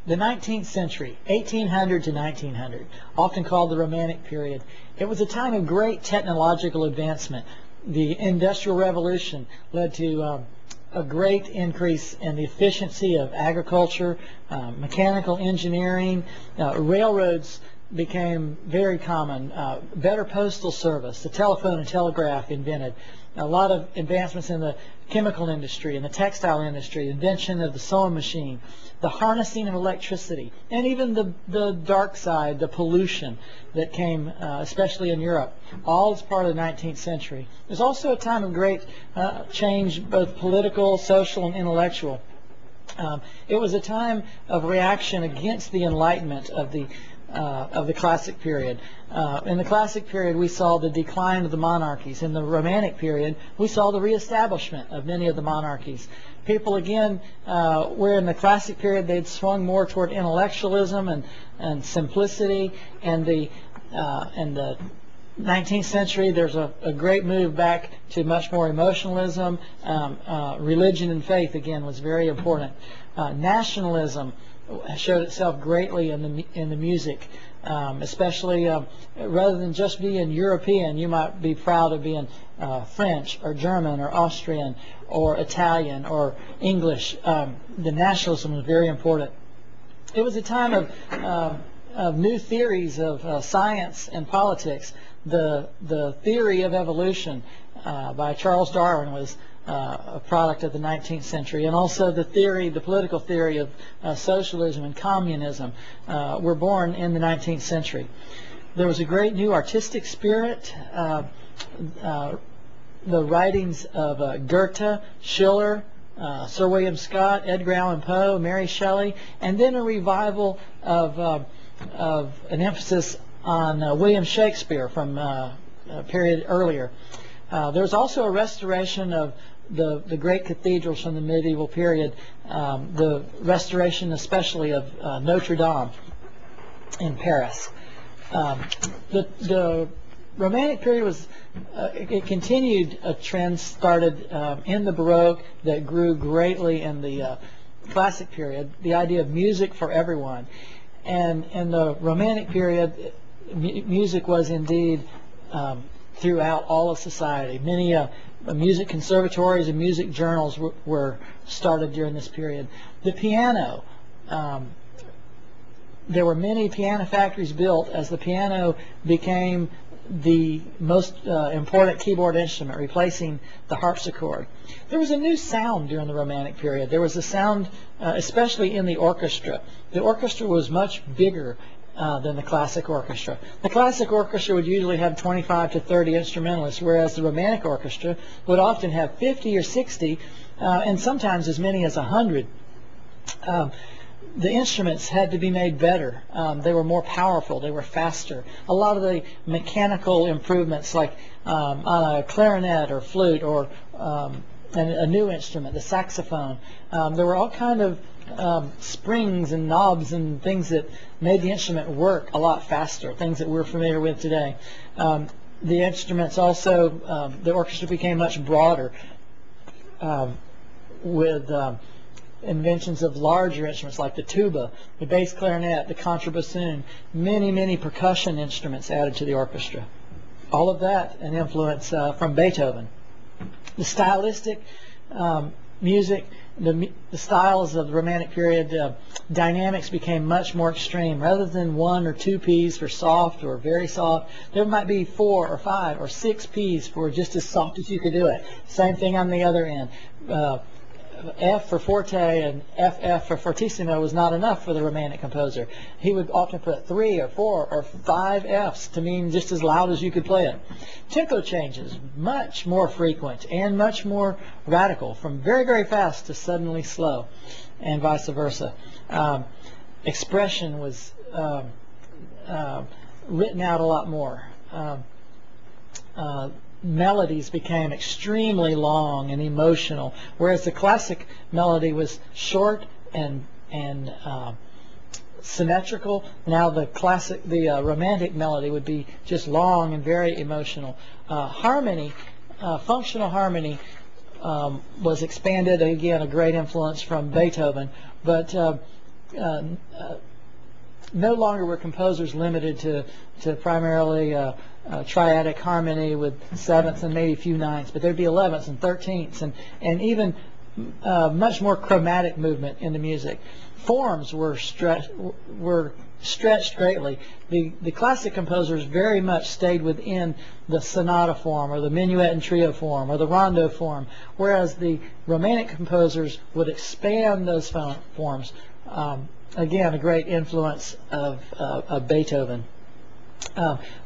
The 19th century, 1800 to 1900, often called the Romantic period, it was a time of great technological advancement. The Industrial Revolution led to a great increase in the efficiency of agriculture, mechanical engineering, railroads became very common, better postal service, the telephone and telegraph invented, a lot of advancements in the chemical industry and the textile industry, invention of the sewing machine, the harnessing of electricity, and even the dark side, the pollution that came, especially in Europe, all as part of the 19th century. It was also a time of great change, both political, social, and intellectual. It was a time of reaction against the Enlightenment of the Classic period. In the Classic period, we saw the decline of the monarchies. In the Romantic period, we saw the reestablishment of many of the monarchies. People, again, where in the Classic period they'd swung more toward intellectualism and simplicity, and the 19th century, there's a great move back to much more emotionalism. Religion and faith, again, was very important. Nationalism showed itself greatly in the music, especially rather than just being European. You might be proud of being French or German or Austrian or Italian or English. The nationalism was very important. It was a time of new theories of science and politics. The theory of evolution by Charles Darwin was a product of the 19th century, and also the political theory of socialism and communism were born in the 19th century. There was a great new artistic spirit. The writings of Goethe, Schiller, Sir William Scott, Edgar Allan Poe, Mary Shelley, and then a revival of an emphasis on William Shakespeare from a period earlier. There was also a restoration of the great cathedrals from the medieval period, the restoration especially of Notre Dame in Paris. The Romantic period was, it continued a trend started in the Baroque that grew greatly in the Classic period, the idea of music for everyone. And in the Romantic period, music was indeed throughout all of society. Many music conservatories and music journals were started during this period. The piano, there were many piano factories built as the piano became the most important keyboard instrument, replacing the harpsichord. There was a new sound during the Romantic period. There was a sound, especially in the orchestra. The orchestra was much bigger than the classic orchestra. The classic orchestra would usually have 25 to 30 instrumentalists, whereas the Romantic orchestra would often have 50 or 60, and sometimes as many as 100. The instruments had to be made better. They were more powerful. They were faster. A lot of the mechanical improvements, like on a clarinet or flute or a new instrument, the saxophone, there were all kind of springs and knobs and things that made the instrument work a lot faster, things that we're familiar with today. The instruments also, the orchestra became much broader with inventions of larger instruments like the tuba, the bass clarinet, the contrabassoon, many percussion instruments added to the orchestra. All of that an influence from Beethoven. The stylistic music, the styles of the Romantic period, dynamics became much more extreme. Rather than 1 or 2 Ps for soft or very soft, there might be 4 or 5 or 6 Ps for just as soft as you could do it. Same thing on the other end. F for forte and FF for fortissimo was not enough for the Romantic composer. He would often put 3 or 4 or 5 Fs to mean just as loud as you could play it. Tempo changes, much more frequent and much more radical, from very fast to suddenly slow, and vice versa. Expression was written out a lot more. Melodies became extremely long and emotional, whereas the classic melody was short and symmetrical. Now the Romantic melody would be just long and very emotional. Harmony, functional harmony, was expanded, again a great influence from Beethoven, but no longer were composers limited to primarily triadic harmony with sevenths and maybe a few ninths, but there'd be 11ths and 13ths and even much more chromatic movement in the music. Forms were stretched greatly. The classic composers very much stayed within the sonata form or the minuet and trio form or the rondo form, whereas the Romantic composers would expand those forms. Again, a great influence of Beethoven.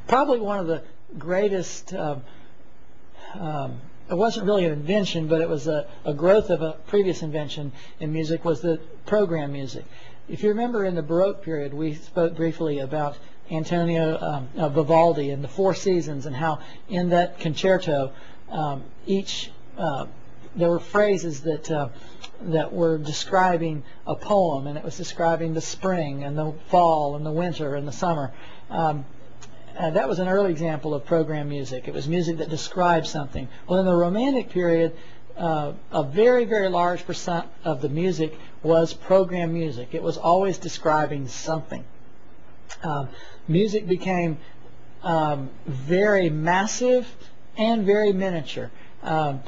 Probably one of the greatest, it wasn't really an invention, but it was a growth of a previous invention in music, was the program music. If you remember in the Baroque period, we spoke briefly about Antonio Vivaldi and the Four Seasons, and how in that concerto there were phrases that were describing a poem, and it was describing the spring and the fall and the winter and the summer. That was an early example of program music. It was music that described something. Well, in the Romantic period, a very, very large percent of the music was program music. It was always describing something. Music became very massive and very miniature. An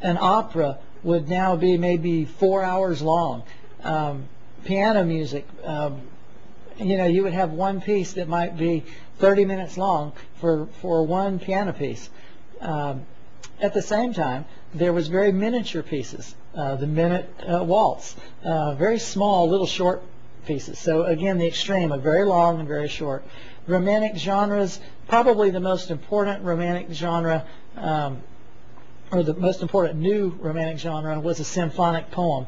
opera would now be maybe 4 hours long. Piano music, you would have one piece that might be 30 minutes long for one piano piece. At the same time, there was very miniature pieces, the minute waltz, very small, little short pieces. So again, the extreme of very long and very short. Romantic genres, probably the most important Romantic genre, or the most important new Romantic genre, was a symphonic poem.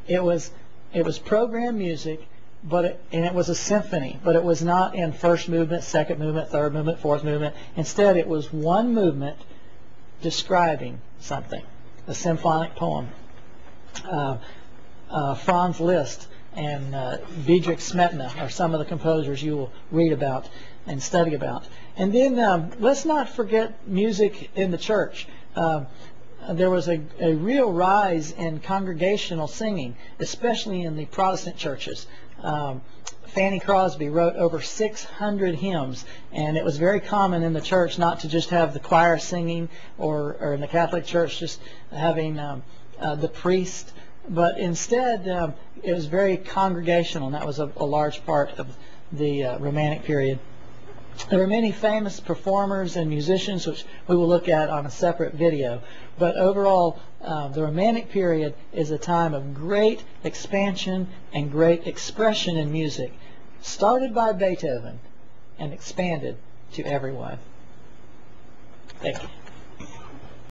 It was program music, and it was a symphony, but it was not in first movement, second movement, third movement, fourth movement. Instead, it was one movement describing something, a symphonic poem. Franz Liszt and Bedřich Smetana are some of the composers you will read about and study about. And then let's not forget music in the church. There was a real rise in congregational singing, especially in the Protestant churches. Fanny Crosby wrote over 600 hymns, and it was very common in the church not to just have the choir singing, or in the Catholic Church just having the priest, but instead it was very congregational, and that was a large part of the Romantic period. There were many famous performers and musicians, which we will look at on a separate video. But overall, the Romantic period is a time of great expansion and great expression in music, started by Beethoven and expanded to everyone. Thank you.